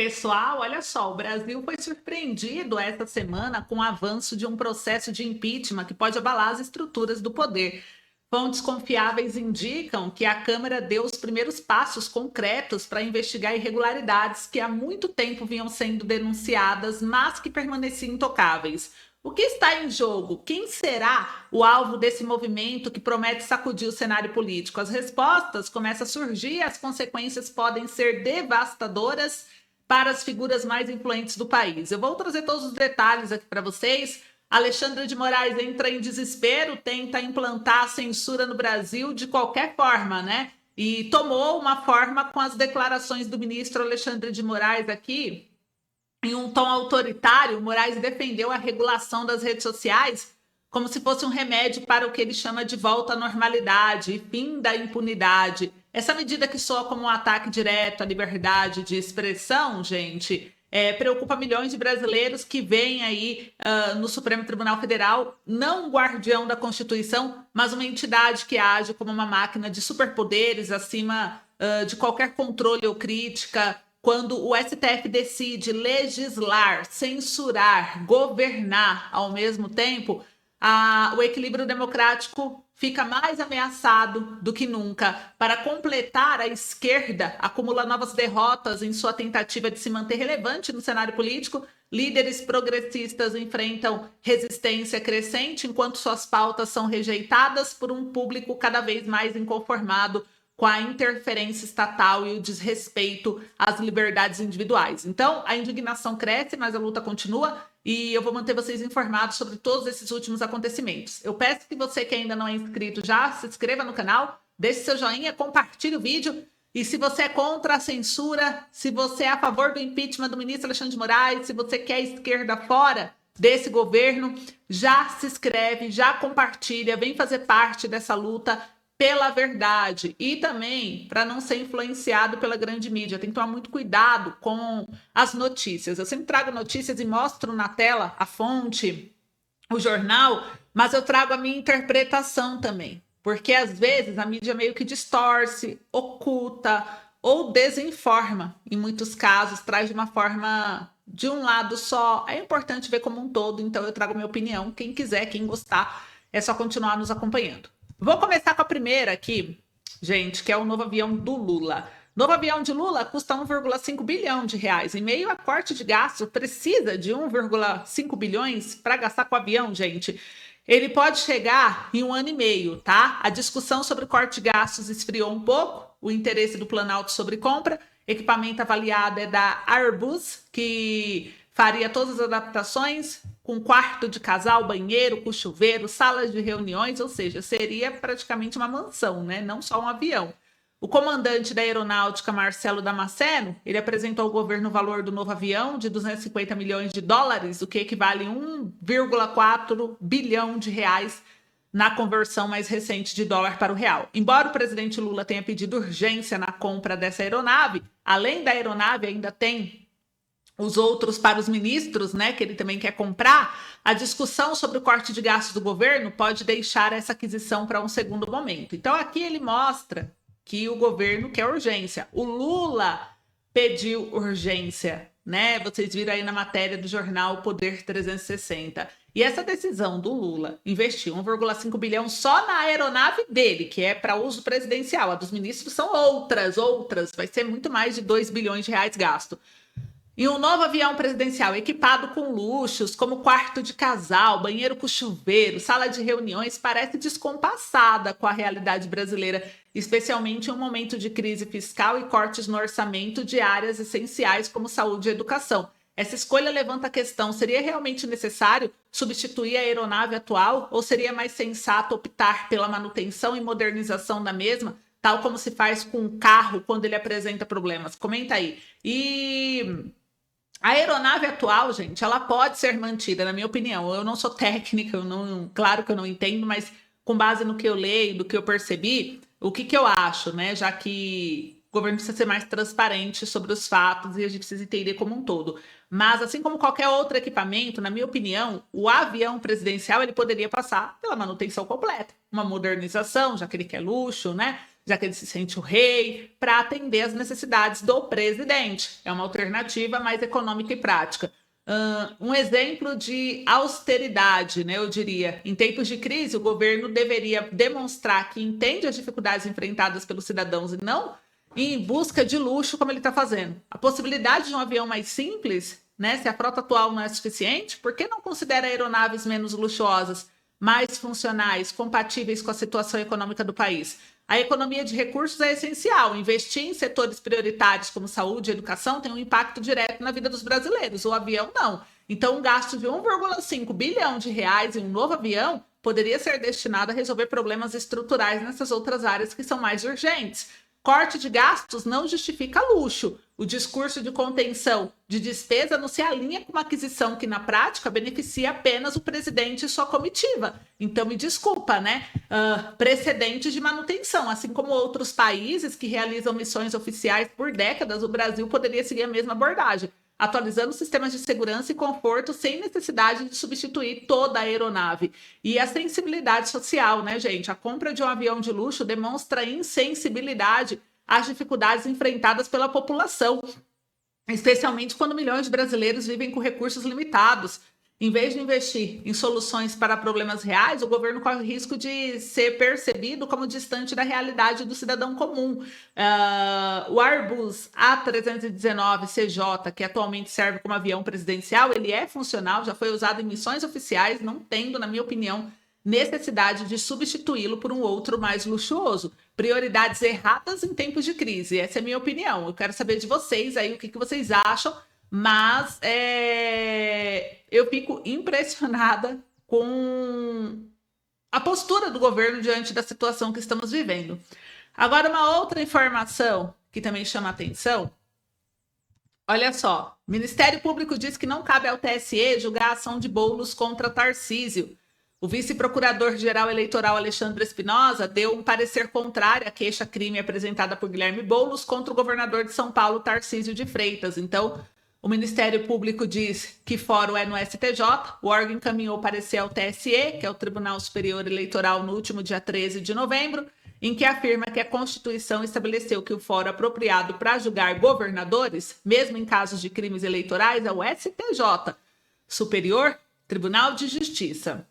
Pessoal, olha só, o Brasil foi surpreendido essa semana com o avanço de um processo de impeachment que pode abalar as estruturas do poder. Fontes confiáveis indicam que a Câmara deu os primeiros passos concretos para investigar irregularidades que há muito tempo vinham sendo denunciadas, mas que permaneciam intocáveis. O que está em jogo? Quem será o alvo desse movimento que promete sacudir o cenário político? As respostas começam a surgir e as consequências podem ser devastadoras para as figuras mais influentes do país. Eu vou trazer todos os detalhes aqui para vocês. Alexandre de Moraes entra em desespero, tenta implantar a censura no Brasil de qualquer forma, né? E tomou uma forma com as declarações do ministro Alexandre de Moraes aqui, em um tom autoritário. Moraes defendeu a regulação das redes sociais como se fosse um remédio para o que ele chama de volta à normalidade e fim da impunidade. Essa medida que soa como um ataque direto à liberdade de expressão, gente, preocupa milhões de brasileiros que veem aí no Supremo Tribunal Federal não um guardião da Constituição, mas uma entidade que age como uma máquina de superpoderes acima de qualquer controle ou crítica. Quando o STF decide legislar, censurar, governar ao mesmo tempo, o equilíbrio democrático fica mais ameaçado do que nunca. Para completar, a esquerda acumula novas derrotas em sua tentativa de se manter relevante no cenário político. Líderes progressistas enfrentam resistência crescente, enquanto suas pautas são rejeitadas por um público cada vez mais inconformado com a interferência estatal e o desrespeito às liberdades individuais. Então, a indignação cresce, mas a luta continua e eu vou manter vocês informados sobre todos esses últimos acontecimentos. Eu peço que você que ainda não é inscrito já se inscreva no canal, deixe seu joinha, compartilhe o vídeo. E se você é contra a censura, se você é a favor do impeachment do ministro Alexandre de Moraes, se você quer a esquerda fora desse governo, já se inscreve, já compartilha, vem fazer parte dessa luta pela verdade e também para não ser influenciado pela grande mídia. Tem que tomar muito cuidado com as notícias. Eu sempre trago notícias e mostro na tela a fonte, o jornal, mas eu trago a minha interpretação também, porque às vezes a mídia meio que distorce, oculta ou desinforma. Em muitos casos, traz de uma forma de um lado só. É importante ver como um todo, então eu trago minha opinião. Quem quiser, quem gostar, é só continuar nos acompanhando. Vou começar com a primeira aqui, gente, que é o novo avião do Lula. Novo avião de Lula custa 1,5 bilhão de reais. Em meio a corte de gasto, precisa de 1,5 bilhões para gastar com o avião, gente. Ele pode chegar em 1 ano e meio, tá? A discussão sobre corte de gastos esfriou um pouco. O interesse do Planalto sobre compra. Equipamento avaliado é da Airbus, que faria todas as adaptações, com quarto de casal, banheiro, com chuveiro, salas de reuniões, ou seja, seria praticamente uma mansão, né? Não só um avião. O comandante da aeronáutica, Marcelo Damasceno, ele apresentou ao governo o valor do novo avião de 250 milhões de dólares, o que equivale a 1,4 bilhão de reais na conversão mais recente de dólar para o real. Embora o presidente Lula tenha pedido urgência na compra dessa aeronave, além da aeronave ainda tem os outros para os ministros, né, que ele também quer comprar. A discussão sobre o corte de gastos do governo pode deixar essa aquisição para um segundo momento. Então aqui ele mostra que o governo quer urgência. O Lula pediu urgência, né? Vocês viram aí na matéria do jornal Poder 360. E essa decisão do Lula investir 1,5 bilhão só na aeronave dele, que é para uso presidencial. A dos ministros são outras, vai ser muito mais de 2 bilhões de reais gasto. E um novo avião presidencial equipado com luxos, como quarto de casal, banheiro com chuveiro, sala de reuniões, parece descompassada com a realidade brasileira, especialmente em um momento de crise fiscal e cortes no orçamento de áreas essenciais como saúde e educação. Essa escolha levanta a questão: seria realmente necessário substituir a aeronave atual ou seria mais sensato optar pela manutenção e modernização da mesma, tal como se faz com um carro quando ele apresenta problemas? Comenta aí. E a aeronave atual, gente, ela pode ser mantida, na minha opinião. Eu não sou técnica, claro que eu não entendo, mas com base no que eu leio, do que eu percebi, o que eu acho, né? Já que o governo precisa ser mais transparente sobre os fatos e a gente precisa entender como um todo. Mas, assim como qualquer outro equipamento, na minha opinião, o avião presidencial ele poderia passar pela manutenção completa, uma modernização, já que ele quer luxo, né? já que ele se sente o rei, para atender às necessidades do presidente. É uma alternativa mais econômica e prática. Um exemplo de austeridade, né, eu diria. Em tempos de crise, o governo deveria demonstrar que entende as dificuldades enfrentadas pelos cidadãos e não ir em busca de luxo, como ele está fazendo. A possibilidade de um avião mais simples, né, se a frota atual não é suficiente, por que não considera aeronaves menos luxuosas, mais funcionais, compatíveis com a situação econômica do país? A economia de recursos é essencial. Investir em setores prioritários como saúde e educação tem um impacto direto na vida dos brasileiros. O avião não. Então, um gasto de 1,5 bilhão de reais em um novo avião poderia ser destinado a resolver problemas estruturais nessas outras áreas que são mais urgentes. Corte de gastos não justifica luxo. O discurso de contenção de despesa não se alinha com uma aquisição que, na prática, beneficia apenas o presidente e sua comitiva. Então, me desculpa, né? Precedentes de manutenção. Assim como outros países que realizam missões oficiais por décadas, o Brasil poderia seguir a mesma abordagem, atualizando sistemas de segurança e conforto sem necessidade de substituir toda a aeronave. E a sensibilidade social, né, gente? A compra de um avião de luxo demonstra insensibilidade às dificuldades enfrentadas pela população, especialmente quando milhões de brasileiros vivem com recursos limitados. Em vez de investir em soluções para problemas reais, o governo corre o risco de ser percebido como distante da realidade do cidadão comum. O Airbus A319CJ, que atualmente serve como avião presidencial, ele é funcional, já foi usado em missões oficiais, não tendo, na minha opinião, necessidade de substituí-lo por um outro mais luxuoso. Prioridades erradas em tempos de crise. Essa é a minha opinião. Eu quero saber de vocês aí o que vocês acham. Mas eu fico impressionada com a postura do governo diante da situação que estamos vivendo. Agora, uma outra informação que também chama atenção. Olha só, o Ministério Público diz que não cabe ao TSE julgar a ação de Boulos contra Tarcísio. O vice-procurador-geral eleitoral Alexandre Espinosa deu um parecer contrário à queixa-crime apresentada por Guilherme Boulos contra o governador de São Paulo, Tarcísio de Freitas. Então, o Ministério Público diz que fórum é no STJ, o órgão encaminhou parecer ao TSE, que é o Tribunal Superior Eleitoral, no último dia 13 de novembro, em que afirma que a Constituição estabeleceu que o fórum apropriado para julgar governadores, mesmo em casos de crimes eleitorais, é o STJ, Superior Tribunal de Justiça,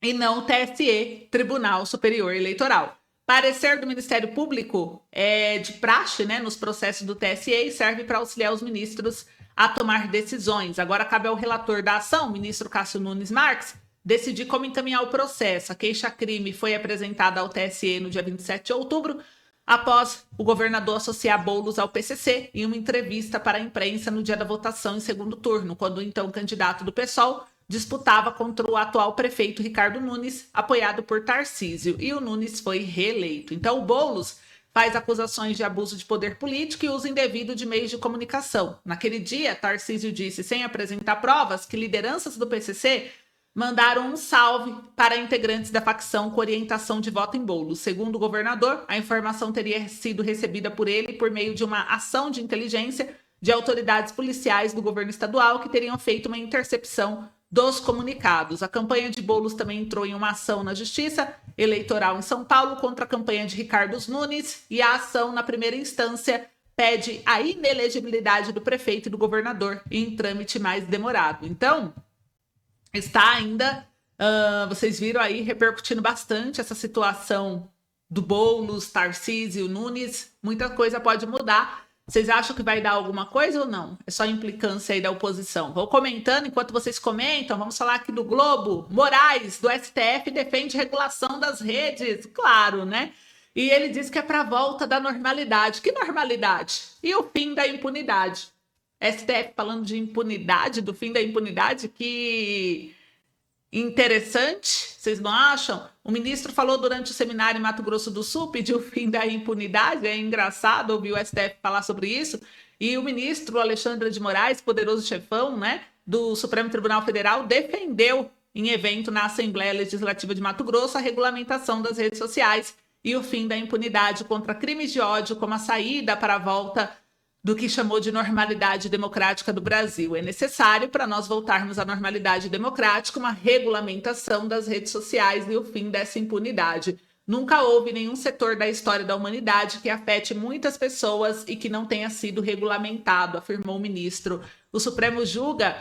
e não o TSE, Tribunal Superior Eleitoral. Parecer do Ministério Público é de praxe, né, nos processos do TSE e serve para auxiliar os ministros a tomar decisões. Agora cabe ao relator da ação, o ministro Cássio Nunes Marques, decidir como encaminhar o processo. A queixa-crime foi apresentada ao TSE no dia 27 de outubro, após o governador associar Boulos ao PCC em uma entrevista para a imprensa no dia da votação em segundo turno, quando o então candidato do PSOL disputava contra o atual prefeito Ricardo Nunes, apoiado por Tarcísio, e o Nunes foi reeleito. Então, o Boulos faz acusações de abuso de poder político e uso indevido de meios de comunicação. Naquele dia, Tarcísio disse, sem apresentar provas, que lideranças do PCC mandaram um salve para integrantes da facção com orientação de voto em Boulos. Segundo o governador, a informação teria sido recebida por ele por meio de uma ação de inteligência de autoridades policiais do governo estadual que teriam feito uma intercepção dos comunicados. A campanha de Boulos também entrou em uma ação na Justiça Eleitoral em São Paulo contra a campanha de Ricardo Nunes, e a ação, na primeira instância, pede a inelegibilidade do prefeito e do governador em trâmite mais demorado. Então, está ainda, vocês viram aí, repercutindo bastante essa situação do Boulos, Tarcísio, Nunes. Muita coisa pode mudar. Vocês acham que vai dar alguma coisa ou não? É só implicância aí da oposição. Vou comentando, enquanto vocês comentam, vamos falar aqui do Globo. Moraes, do STF, defende regulação das redes. Claro, né? E ele diz que é para a volta da normalidade. Que normalidade? E o fim da impunidade. STF falando de impunidade, do fim da impunidade, que interessante, vocês não acham? O ministro falou durante o seminário em Mato Grosso do Sul, pediu o fim da impunidade. É engraçado ouvir o STF falar sobre isso. E o ministro Alexandre de Moraes, poderoso chefão, né, do Supremo Tribunal Federal, defendeu em evento na Assembleia Legislativa de Mato Grosso a regulamentação das redes sociais e o fim da impunidade contra crimes de ódio como a saída para a volta do que chamou de normalidade democrática do Brasil. É necessário, para nós voltarmos à normalidade democrática, uma regulamentação das redes sociais e o fim dessa impunidade. Nunca houve nenhum setor da história da humanidade que afete muitas pessoas e que não tenha sido regulamentado, afirmou o ministro. O Supremo julga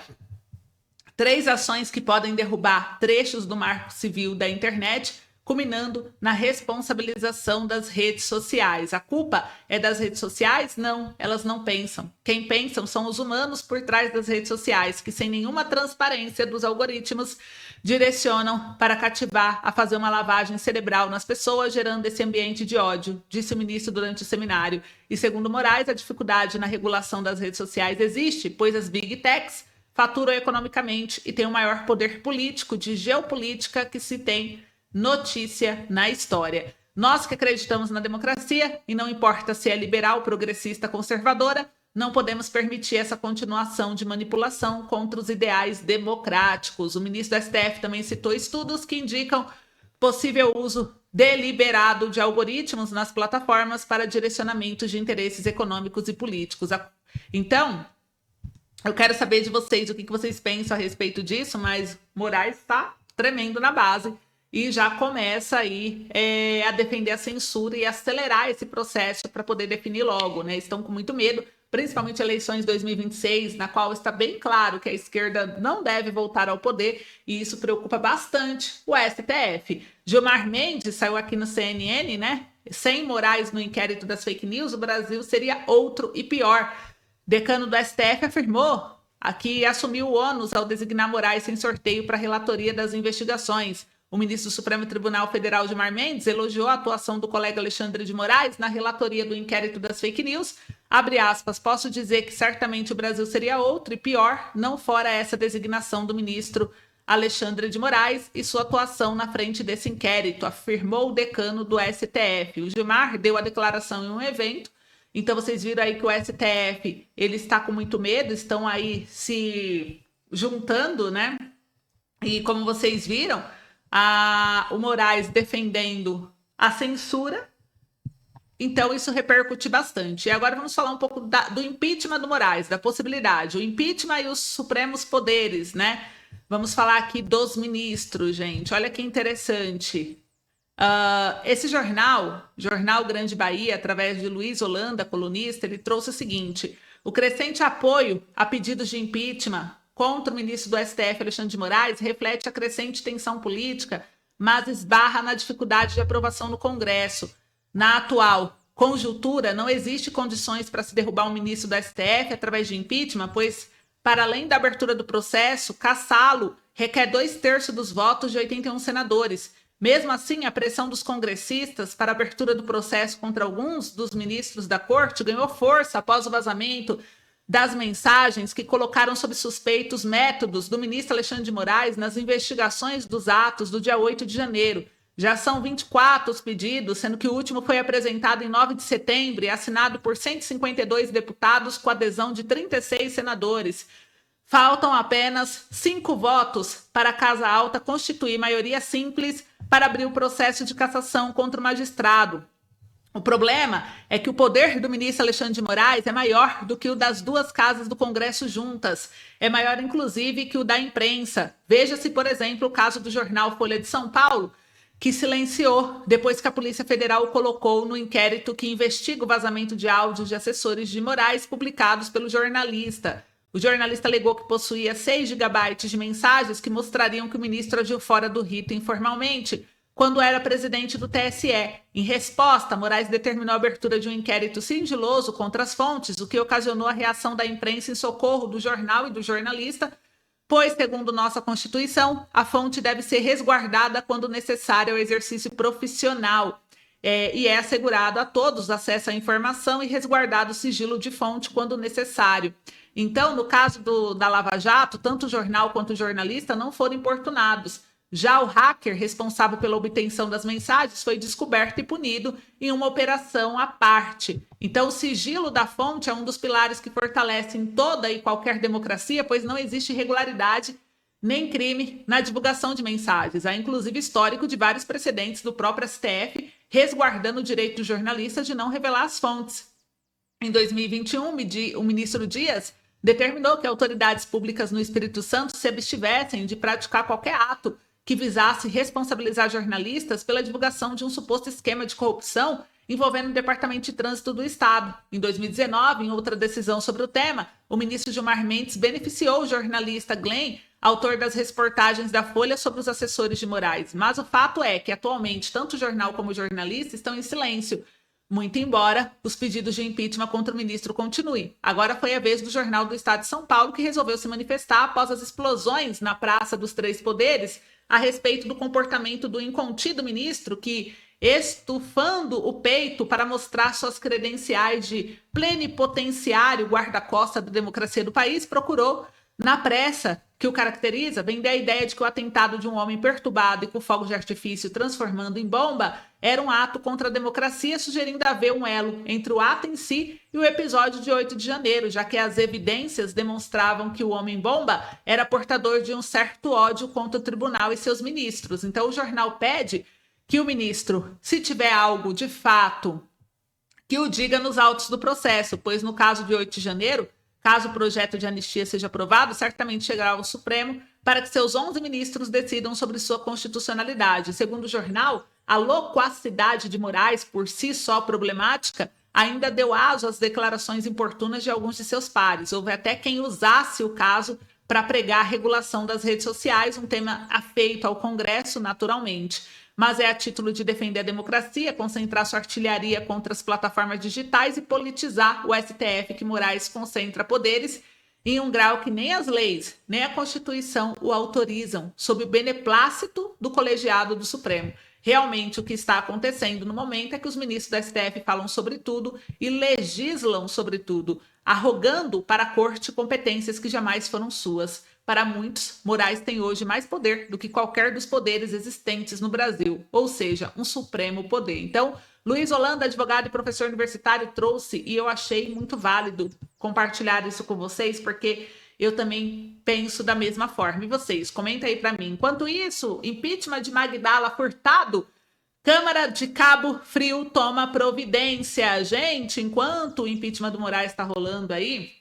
3 ações que podem derrubar trechos do Marco Civil da internet, culminando na responsabilização das redes sociais. A culpa é das redes sociais? Não, elas não pensam. Quem pensam são os humanos por trás das redes sociais, que sem nenhuma transparência dos algoritmos direcionam para cativar a fazer uma lavagem cerebral nas pessoas, gerando esse ambiente de ódio, disse o ministro durante o seminário. E segundo Moraes, a dificuldade na regulação das redes sociais existe, pois as Big Techs faturam economicamente e têm o maior poder político de geopolítica que se tem notícia na história. Nós que acreditamos na democracia, e não importa se é liberal, progressista, conservadora, não podemos permitir essa continuação de manipulação contra os ideais democráticos. O ministro do STF também citou estudos que indicam possível uso deliberado de algoritmos nas plataformas para direcionamento de interesses econômicos e políticos. Então, eu quero saber de vocês o que vocês pensam a respeito disso, mas Moraes está tremendo na base e já começa aí a defender a censura e acelerar esse processo para poder definir logo, né? Estão com muito medo, principalmente eleições 2026, na qual está bem claro que a esquerda não deve voltar ao poder, e isso preocupa bastante o STF. Gilmar Mendes saiu aqui no CNN, né? Sem Moraes no inquérito das fake news, o Brasil seria outro e pior. Decano do STF afirmou que assumiu o ônus ao designar Moraes sem sorteio para a relatoria das investigações. O ministro do Supremo Tribunal Federal, Gilmar Mendes, elogiou a atuação do colega Alexandre de Moraes na relatoria do inquérito das fake news. Abre aspas, posso dizer que certamente o Brasil seria outro e pior, não fora essa designação do ministro Alexandre de Moraes e sua atuação na frente desse inquérito, afirmou o decano do STF. O Gilmar deu a declaração em um evento. Então vocês viram aí que o STF ele está com muito medo, estão aí se juntando, né? E como vocês viram, o Moraes defendendo a censura, então isso repercute bastante. E agora vamos falar um pouco do impeachment do Moraes, da possibilidade. O impeachment e os supremos poderes, né? Vamos falar aqui dos ministros, gente. Olha que interessante. Esse jornal Grande Bahia, através de Luiz Holanda, colunista, ele trouxe o seguinte: o crescente apoio a pedidos de impeachment contra o ministro do STF, Alexandre de Moraes, reflete a crescente tensão política, mas esbarra na dificuldade de aprovação no Congresso. Na atual conjuntura, não existe condições para se derrubar um ministro do STF através de impeachment, pois, para além da abertura do processo, cassá-lo requer 2/3 dos votos de 81 senadores. Mesmo assim, a pressão dos congressistas para a abertura do processo contra alguns dos ministros da corte ganhou força após o vazamento das mensagens que colocaram sob suspeita os métodos do ministro Alexandre de Moraes nas investigações dos atos do dia 8 de janeiro. Já são 24 os pedidos, sendo que o último foi apresentado em 9 de setembro e assinado por 152 deputados com adesão de 36 senadores. Faltam apenas 5 votos para a Casa Alta constituir maioria simples para abrir o processo de cassação contra o magistrado. O problema é que o poder do ministro Alexandre de Moraes é maior do que o das 2 casas do Congresso juntas. É maior, inclusive, que o da imprensa. Veja-se, por exemplo, o caso do jornal Folha de São Paulo, que silenciou depois que a Polícia Federal o colocou no inquérito que investiga o vazamento de áudios de assessores de Moraes publicados pelo jornalista. O jornalista alegou que possuía 6 gigabytes de mensagens que mostrariam que o ministro agiu fora do rito informalmente, quando era presidente do TSE. Em resposta, Moraes determinou a abertura de um inquérito sigiloso contra as fontes, o que ocasionou a reação da imprensa em socorro do jornal e do jornalista, pois, segundo nossa Constituição, a fonte deve ser resguardada quando necessário ao exercício profissional. E é assegurado a todos acesso à informação e resguardado o sigilo de fonte quando necessário. Então, no caso da Lava Jato, tanto o jornal quanto o jornalista não foram importunados. Já o hacker responsável pela obtenção das mensagens foi descoberto e punido em uma operação à parte. Então, o sigilo da fonte é um dos pilares que fortalecem toda e qualquer democracia, pois não existe irregularidade nem crime na divulgação de mensagens. Há, inclusive, histórico de vários precedentes do próprio STF resguardando o direito do jornalista de não revelar as fontes. Em 2021, o ministro Dias determinou que autoridades públicas no Espírito Santo se abstivessem de praticar qualquer ato que visasse responsabilizar jornalistas pela divulgação de um suposto esquema de corrupção envolvendo o Departamento de Trânsito do Estado. Em 2019, em outra decisão sobre o tema, o ministro Gilmar Mendes beneficiou o jornalista Glenn, autor das reportagens da Folha sobre os assessores de Moraes. Mas o fato é que, atualmente, tanto o jornal como o jornalista estão em silêncio, muito embora os pedidos de impeachment contra o ministro continuem. Agora foi a vez do Jornal do Estado de São Paulo, que resolveu se manifestar após as explosões na Praça dos Três Poderes a respeito do comportamento do incontido ministro que, estufando o peito para mostrar suas credenciais de plenipotenciário guarda-costa da democracia do país, procurou, na pressa que o caracteriza, vender a ideia de que o atentado de um homem perturbado e com fogo de artifício transformando em bomba era um ato contra a democracia, sugerindo haver um elo entre o ato em si e o episódio de 8 de janeiro, já que as evidências demonstravam que o homem-bomba era portador de um certo ódio contra o tribunal e seus ministros. Então o jornal pede que o ministro, se tiver algo de fato, que o diga nos autos do processo, pois no caso de 8 de janeiro, caso o projeto de anistia seja aprovado, certamente chegará ao Supremo para que seus 11 ministros decidam sobre sua constitucionalidade. Segundo o jornal, a loquacidade de Moraes, por si só problemática, ainda deu aso às declarações importunas de alguns de seus pares. Houve até quem usasse o caso para pregar a regulação das redes sociais, um tema afeito ao Congresso, naturalmente. Mas é a título de defender a democracia, concentrar sua artilharia contra as plataformas digitais e politizar o STF, que Moraes concentra poderes em um grau que nem as leis, nem a Constituição o autorizam, sob o beneplácito do colegiado do Supremo. Realmente, o que está acontecendo no momento é que os ministros da STF falam sobre tudo e legislam sobre tudo, arrogando para a corte competências que jamais foram suas. Para muitos, Moraes tem hoje mais poder do que qualquer dos poderes existentes no Brasil, ou seja, um supremo poder. Então, Luiz Holanda, advogado e professor universitário, trouxe e eu achei muito válido compartilhar isso com vocês, porque eu também penso da mesma forma. E vocês, comenta aí para mim. Enquanto isso, impeachment de Magdala Furtado, Câmara de Cabo Frio toma providência. Gente, enquanto o impeachment do Moraes está rolando aí,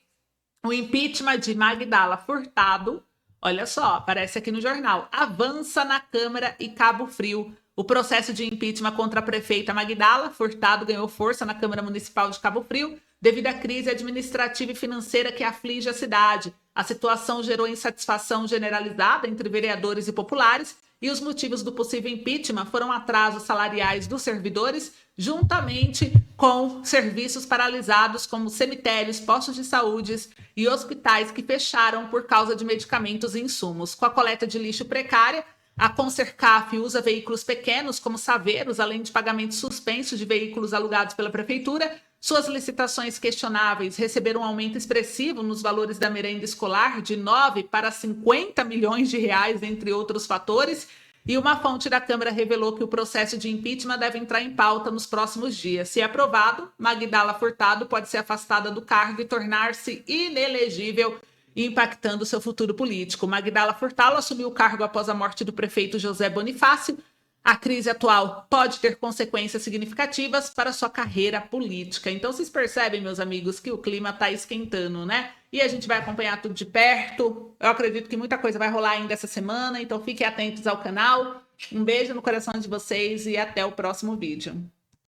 o impeachment de Magdala Furtado, olha só, aparece aqui no jornal, avança na Câmara e Cabo Frio. O processo de impeachment contra a prefeita Magdala Furtado ganhou força na Câmara Municipal de Cabo Frio devido à crise administrativa e financeira que aflige a cidade. A situação gerou insatisfação generalizada entre vereadores e populares e os motivos do possível impeachment foram atrasos salariais dos servidores, juntamente com serviços paralisados como cemitérios, postos de saúde e hospitais que fecharam por causa de medicamentos e insumos. Com a coleta de lixo precária, a Consercaf usa veículos pequenos como saveiros, além de pagamentos suspensos de veículos alugados pela prefeitura. Suas licitações questionáveis receberam um aumento expressivo nos valores da merenda escolar, de 9 para 50 milhões de reais, entre outros fatores. E uma fonte da Câmara revelou que o processo de impeachment deve entrar em pauta nos próximos dias. Se aprovado, Magdala Furtado pode ser afastada do cargo e tornar-se inelegível, impactando seu futuro político. Magdala Furtado assumiu o cargo após a morte do prefeito José Bonifácio. A crise atual pode ter consequências significativas para sua carreira política. Então, vocês percebem, meus amigos, que o clima está esquentando, né? E a gente vai acompanhar tudo de perto. Eu acredito que muita coisa vai rolar ainda essa semana, então fiquem atentos ao canal. Um beijo no coração de vocês e até o próximo vídeo.